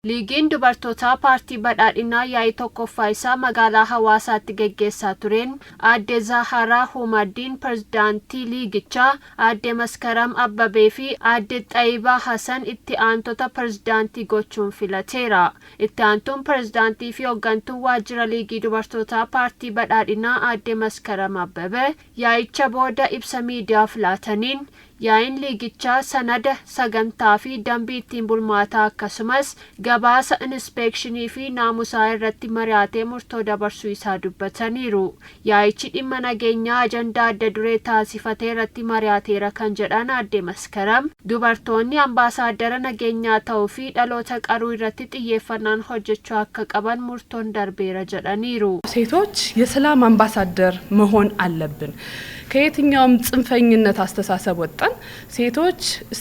Liigiin dubartootaa paartii badhaadhinaa yaa'ii tokkoffaa isaa magaalaa Hawaasaatti geggeessaa tureen aadde Zaharaa Humaddiin pirezidaantii liigichaa, aadde Maskaram Abbabee fi aadde Xaayibaa Hasan itti aantota pirezidaantii gochuun filateera. Itti aantuun pirezidaantii fi hooggantuun waajjira liigii dubartootaa paartii badhaadhinaa aadde Maskaram Abbabee yaa'icha booda ibsa miidiyaaf laataniin yaa'iin liigichaa sanada sagantaa fi dambii ittiin bulmaataa akkasumas gabaasa inspeekshinii fi naamusaa irratti mari'atee murtoo dabarsuu isaa dubbataniiru. Yaa'ichi dhimma nageenyaa ajandaa adda duree taasifatee irratti mari'ateera kan jedhan aadde Maskaram dubartoonni ambaasaaddara nageenyaa ta'uu fi dhaloota qaruu irratti xiyyeeffannaan hojjechuu akka qaban murtoon darbeera jedhaniiru. ሴቶች የሰላም አምባሳደር መሆን አለብን። ከየትኛውም ጽንፈኝነት አስተሳሰብ ወጣን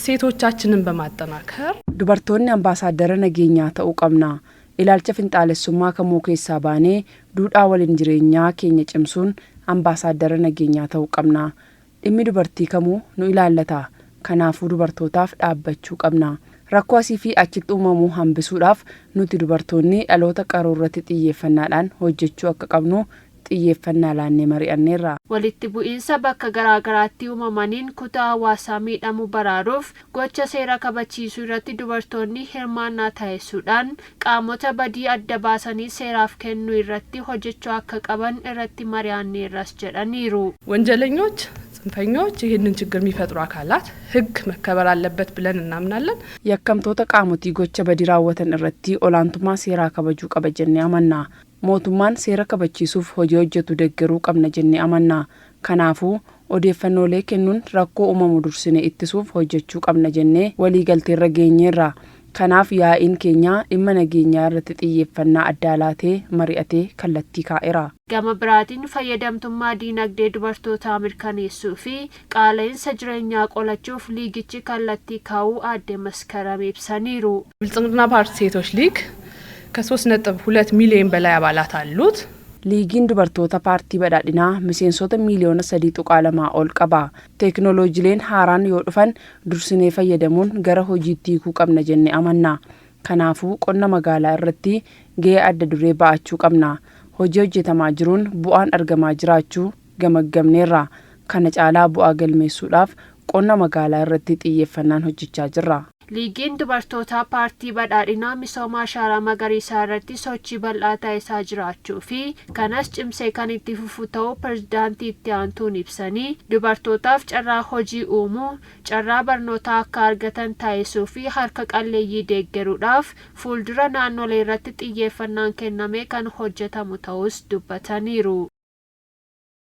ሴቶቻችንን በማጠናከር dubartoonni ambaasaaddara nageenyaa ta'uu qabna. Ilaalcha finxaalessummaa kamuu keessaa baanee duudhaa waliin jireenyaa keenya cimsuun ambaasaaddara nageenyaa ta'uu qabna. Dhimmi dubartii kamuu nu ilaallata. Kanaafuu dubartootaaf dhaabbachuu qabna. Rakkoo asii fi achitti uumamuu hambisuudhaaf nuti dubartoonni dhaloota qaruu irratti xiyyeeffannaadhaan hojjechuu akka qabnu xiyyeeffannaa laannee mari'anneerra. Walitti bu'iinsa bakka garaagaraatti uumamaniin kutaa hawaasaa miidhamu baraaruuf gocha seera kabachiisuu irratti dubartoonni hirmaannaa taasisuudhaan qaamota badii adda baasanii seeraaf kennuu irratti hojjechuu akka qaban irratti mari'anneerras jedhaniiru. ወንጀለኞች ጽንፈኞች ይህንን ችግር የሚፈጥሩ አካላት ህግ መከበር አለበት ብለን እናምናለን። yakkamtoota qaamotii gocha badii raawwatan irratti olaantummaa seeraa kabajuu qaba jennee amanna. Mootummaan seera kabachiisuuf hojii hojjetu deeggaruu qabna jennee amanna. Kanaafuu odeeffannoolee kennuun rakkoo uumamu dursine ittisuuf hojjechuu qabna jennee waliigalteerra geenyeerra. Kanaaf yaa'iin keenya dhimma nageenyaa irratti xiyyeeffannaa addaa laatee mari'atee kallattii kaa'eera. Gama biraatiin fayyadamtummaa diinagdee dubartootaa mirkaneessuu fi qaala'insa jireenyaa qolachuuf liigichi kallattii kaa'uu aadde Maskaram ibsaniiru. ብልጽግና ፓርቲ ሴቶች ሊግ ከ3.2 ሚሊዮን በላይ አባላት አሉት። Liigiin dubartoota paartii badhaadhinaa miseensota miiliyoona 3.2 ol qaba. Teeknooloojileen haaraan yoo dhufan dursinee fayyadamuun gara hojiitti hiikuu qabna jennee amanna. Kanaafuu qonna magaalaa irratti gahee adda duree ba'achuu qabna. Hojii hojjetamaa jiruun bu'aan argamaa jiraachuu gamaggamneerra. Kana caalaa bu'aa galmeessuudhaaf qonna magaalaa irratti xiyyeeffannaan hojjechaa jirra. Liigiin dubartootaa paartii badhaadhinaa misooma ashaaraa magariisaa irratti sochii bal'aa taasisaa jiraachuu fi kanas cimsee kan itti fufu ta'uu pirezidaantii itti aantuun ibsanii dubartootaaf carraa hojii uumuu, carraa barnootaa akka argatan taasisuu fi harka qalleeyyii deeggaruudhaaf fuuldura naannolee irratti xiyyeeffannaan kennamee kan hojjetamu ta'us dubbataniiru.